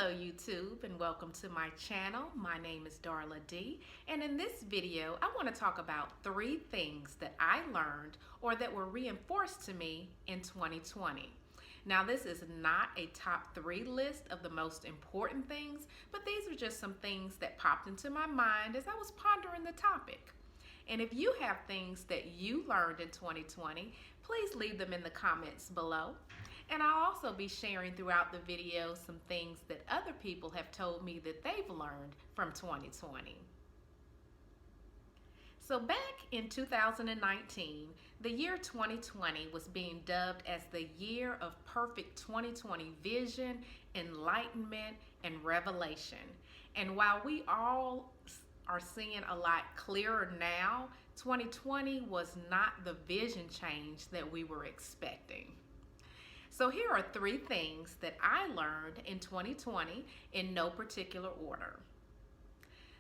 Hello YouTube and welcome to my channel. My name is Darla D, and in this video I want to talk about 3 things that I learned or that were reinforced to me in 2020. Now this is not a top 3 list of the most important things, but these are just some things that popped into my mind as I was pondering the topic. And if you have things that you learned in 2020, please leave them in the comments below. And I'll also be sharing throughout the video some things that other people have told me that they've learned from 2020. So back in 2019, the year 2020 was being dubbed as the year of perfect 2020 vision, enlightenment, and revelation. And while we all are seeing a lot clearer now, 2020 was not the vision change that we were expecting. So here are 3 things that I learned in 2020 in no particular order.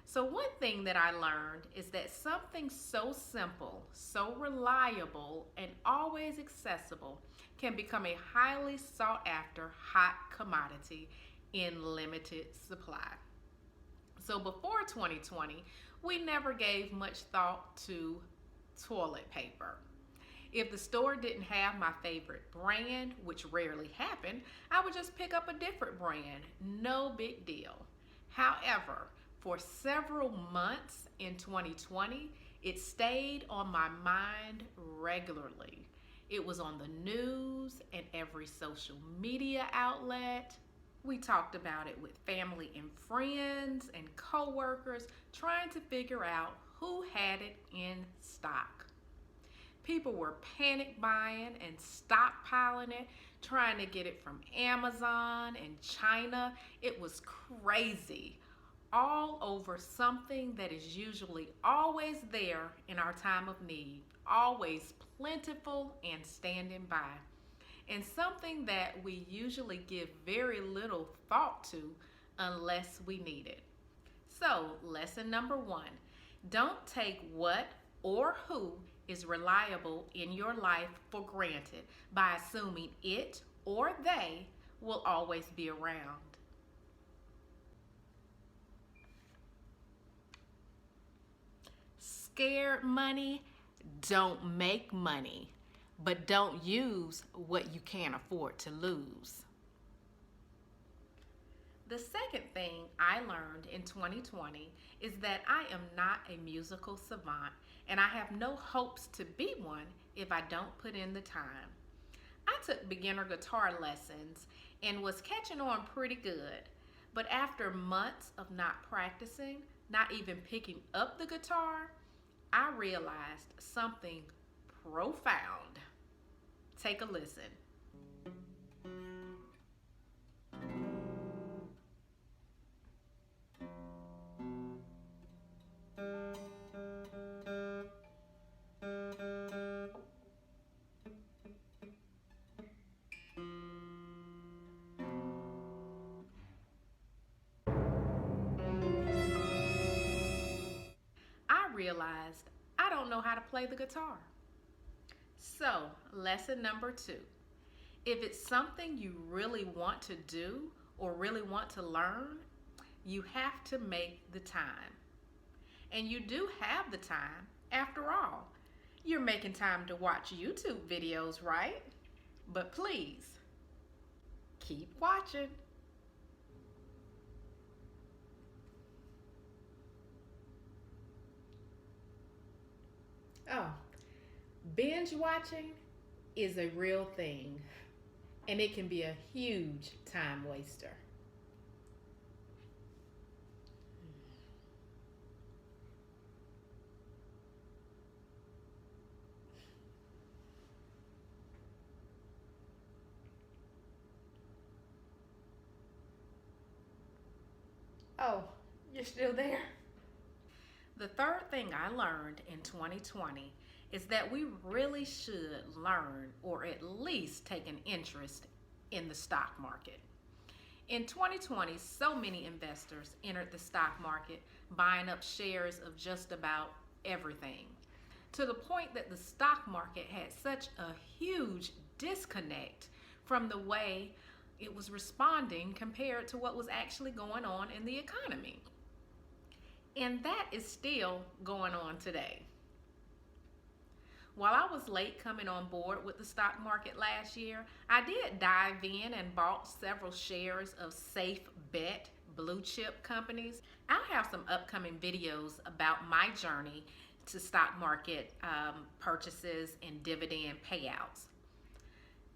So one thing that I learned is that something so simple, so reliable, and always accessible can become a highly sought after hot commodity in limited supply. So before 2020, we never gave much thought to toilet paper. If the store didn't have my favorite brand, which rarely happened, I would just pick up a different brand. No big deal. However, for several months in 2020, it stayed on my mind regularly. It was on the news and every social media outlet. We talked about it with family and friends and coworkers, trying to figure out who had it in stock. People were panic buying and stockpiling it, trying to get it from Amazon and China. It was crazy, all over something that is usually always there in our time of need, always plentiful and standing by, and something that we usually give very little thought to unless we need it. So, lesson number 1, don't take what or who is reliable in your life for granted by assuming it or they will always be around. Scared money don't make money, but don't use what you can't afford to lose. The second thing I learned in 2020 is that I am not a musical savant, and I have no hopes to be one if I don't put in the time. I took beginner guitar lessons and was catching on pretty good, but after months of not practicing, not even picking up the guitar, I realized something profound. Take a listen. I realized I don't know how to play the guitar. So, lesson number 2. If it's something you really want to do or really want to learn, you have to make the time. And you do have the time, after all. You're making time to watch YouTube videos, right? But please, keep watching. Oh, binge watching is a real thing, and it can be a huge time waster. Oh, you're still there? The third thing I learned in 2020 is that we really should learn or at least take an interest in the stock market. In 2020, so many investors entered the stock market, buying up shares of just about everything, to the point that the stock market had such a huge disconnect from the way it was responding compared to what was actually going on in the economy. And that is still going on today. While I was late coming on board with the stock market last year, I did dive in and bought several shares of safe bet blue chip companies. I'll have some upcoming videos about my journey to stock market purchases and dividend payouts.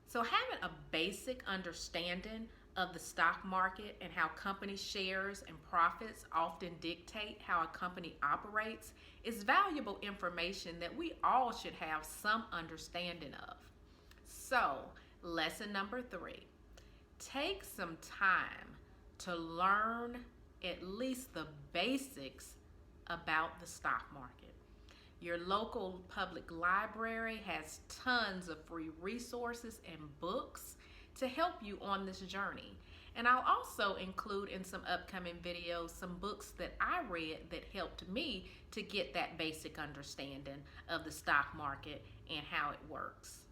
So having a basic understanding of the stock market and how company shares and profits often dictate how a company operates is valuable information that we all should have some understanding of. So, lesson number 3, take some time to learn at least the basics about the stock market. Your local public library has tons of free resources and books to help you on this journey. And I'll also include in some upcoming videos some books that I read that helped me to get that basic understanding of the stock market and how it works.